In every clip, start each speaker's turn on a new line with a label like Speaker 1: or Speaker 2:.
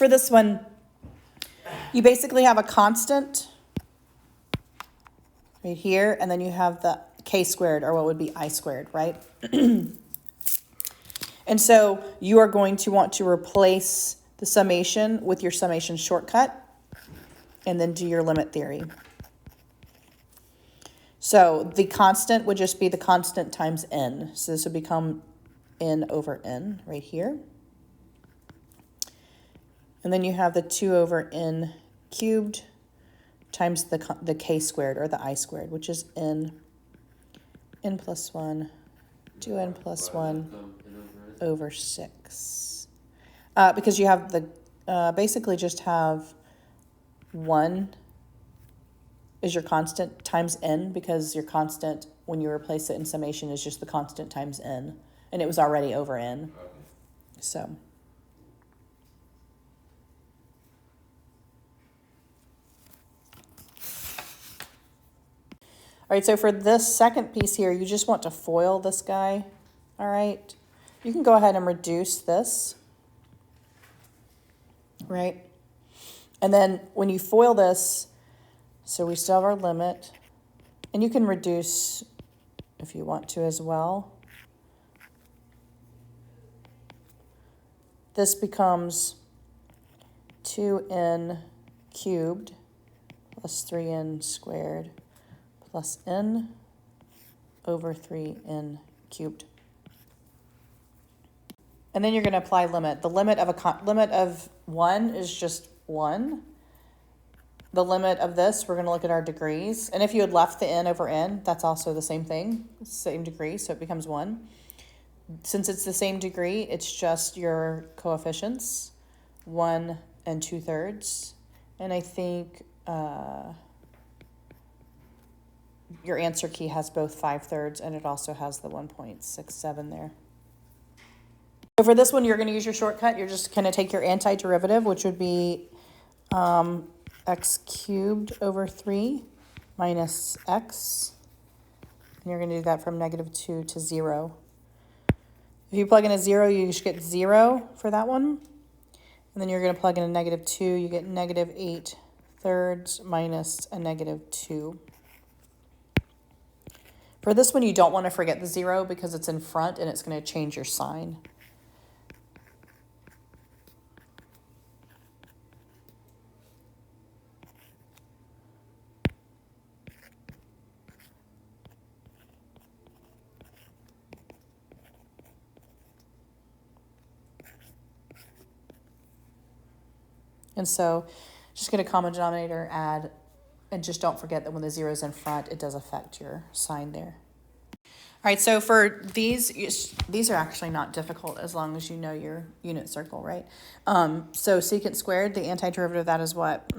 Speaker 1: For this one, you basically have a constant right here, and then you have the k squared, or what would be I squared, right? And so you are going to want to replace the summation with your summation shortcut, and then do your limit theory. So the constant would just be the constant times n. So this would become n over n right here. And then you have the 2 over n cubed times the k squared, or the I squared, which is n plus 1, 2n plus 1 over 6. Because you have the, basically just have 1 is your constant times n, because your constant, when you replace it in summation, is just the constant times n, and it was already over n. Okay. So. All right, so for this second piece here, you just want to FOIL this guy, all right? You can go ahead and reduce this, right? And then when you FOIL this, so we still have our limit, and you can reduce if you want to as well. This becomes 2n cubed plus 3n squared plus n over 3n cubed. And then you're going to apply limit. The limit of limit of 1 is just 1. The limit of this, we're going to look at our degrees. And if you had left the n over n, that's also the same thing, same degree, so it becomes 1. Since it's the same degree, it's just your coefficients, 1 and 2/3. And I think your answer key has both 5/3, and it also has the 1.67 there. So for this one, you're going to use your shortcut. You're just going to take your antiderivative, which would be x cubed over 3 minus x. And you're going to do that from -2 to 0. If you plug in a 0, you should get 0 for that one. And then you're going to plug in a -2, you get -8/3 minus a -2. For this one, you don't want to forget the 0 because it's in front and it's going to change your sign. And so just going to common denominator, add, and just don't forget that when the 0 is in front, it does affect your sign there. All right, so for these are actually not difficult as long as you know your unit circle, right? So secant squared, the antiderivative of that is what?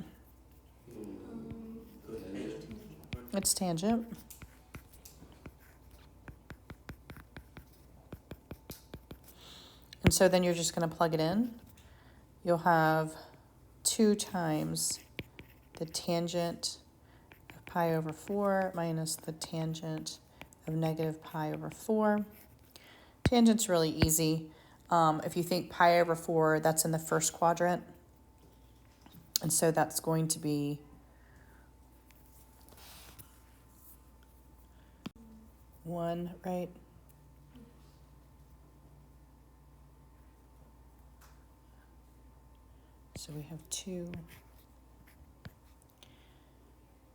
Speaker 1: It's tangent. And so then you're just going to plug it in. You'll have 2 times the tangent of pi over 4 minus the tangent of -pi over 4. Tangent's really easy. If you think pi over 4, that's in the first quadrant. And so that's going to be one, right? So we have 2.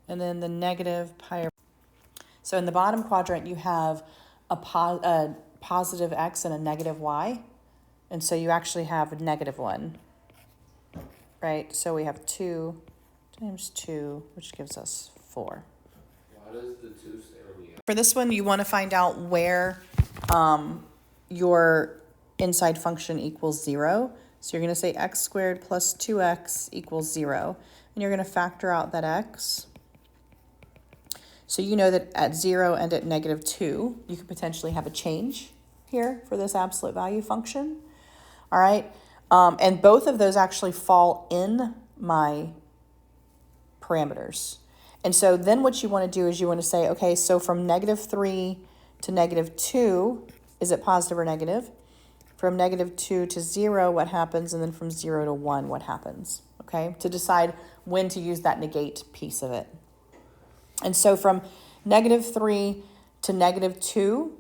Speaker 1: And then the -pi over. So in the bottom quadrant, you have a positive x and a negative y. And so you actually have a -1, right? So we have 2 times 2, which gives us 4.
Speaker 2: Why does the 2 stay on the outside?
Speaker 1: For this one, you want to find out where your inside function equals 0. So you're going to say x squared plus 2x equals 0. And you're going to factor out that x. So you know that at 0 and at -2, you could potentially have a change here for this absolute value function. All right. And both of those actually fall in my parameters. And so then what you want to do is you want to say, okay, so from -3 to -2, is it positive or negative? from -2 to 0, what happens, and then from 0 to 1, what happens, okay? To decide when to use that negate piece of it. And so from -3 to -2,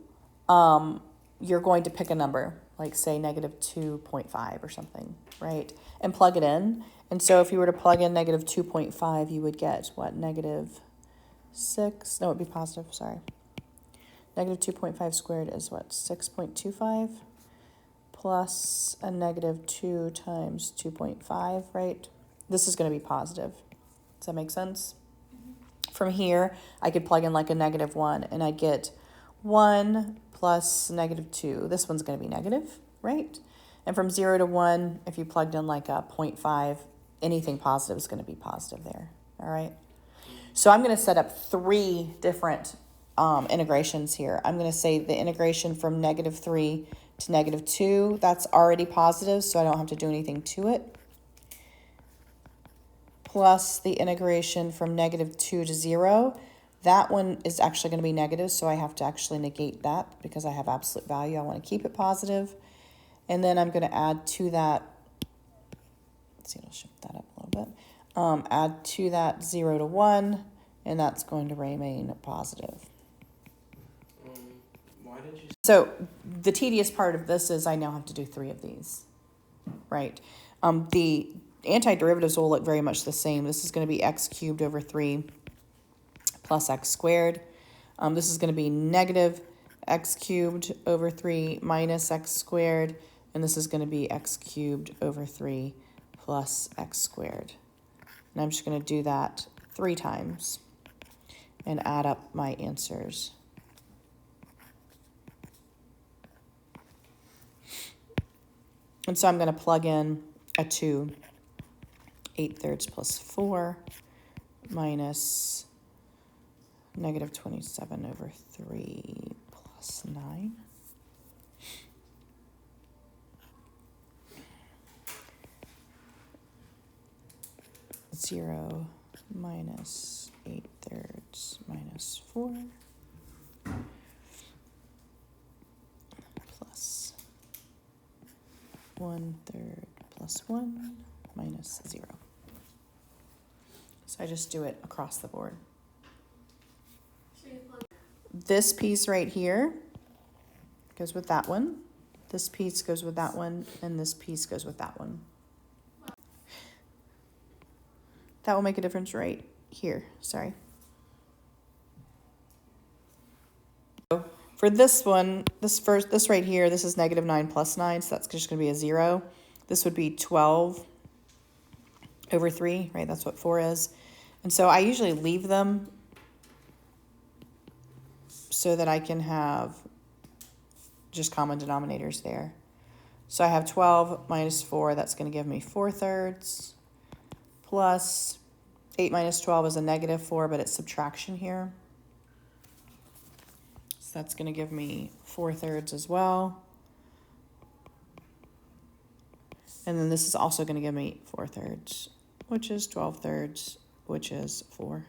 Speaker 1: you're going to pick a number, like say -2.5 or something, right? And plug it in. And so if you were to plug in -2.5, you would get what? -6, no, it'd be positive, sorry. -2.5 squared is what? 6.25 plus a -2 times 2.5, right? This is going to be positive. Does that make sense? From here, I could plug in like a -1 and I'd get 1 plus -2. This one's going to be negative, right? And from 0 to 1, if you plugged in like a 0.5, anything positive is going to be positive there, all right? So I'm going to set up 3 different integrations here. I'm going to say the integration from -3 to -2, that's already positive, so I don't have to do anything to it. Plus the integration from -2 to 0. That one is actually going to be negative, so I have to actually negate that because I have absolute value. I want to keep it positive. And then I'm going to add to that, let's see, I'll shift that up a little bit. Add to that 0 to 1, and that's going to remain positive.
Speaker 2: Why did you?
Speaker 1: So the tedious part of this is I now have to do 3 of these, right? The antiderivatives will look very much the same. This is going to be x cubed over 3 plus x squared. This is going to be negative x cubed over 3 minus x squared. And this is going to be x cubed over 3 plus x squared. And I'm just going to do that 3 times and add up my answers. And so I'm going to plug in a 2, 8/3 plus 4 minus -27 over 3 plus 9. Zero minus 8/3 minus 4 plus 1/3 plus 1 minus 0. So I just do it across the board. This piece right here goes with that one. This piece goes with that one, and this piece goes with that one. That will make a difference right here, sorry. So for this one, this right here, this is -9 plus 9, so that's just going to be a 0. This would be 12 over 3, right? That's what 4 is. And so I usually leave them so that I can have just common denominators there. So I have 12 minus 4, that's going to give me 4/3, plus 8 minus 12 is a -4, but it's subtraction here. So that's going to give me 4/3 as well. And then this is also going to give me 4/3, which is 12/3, which is 4.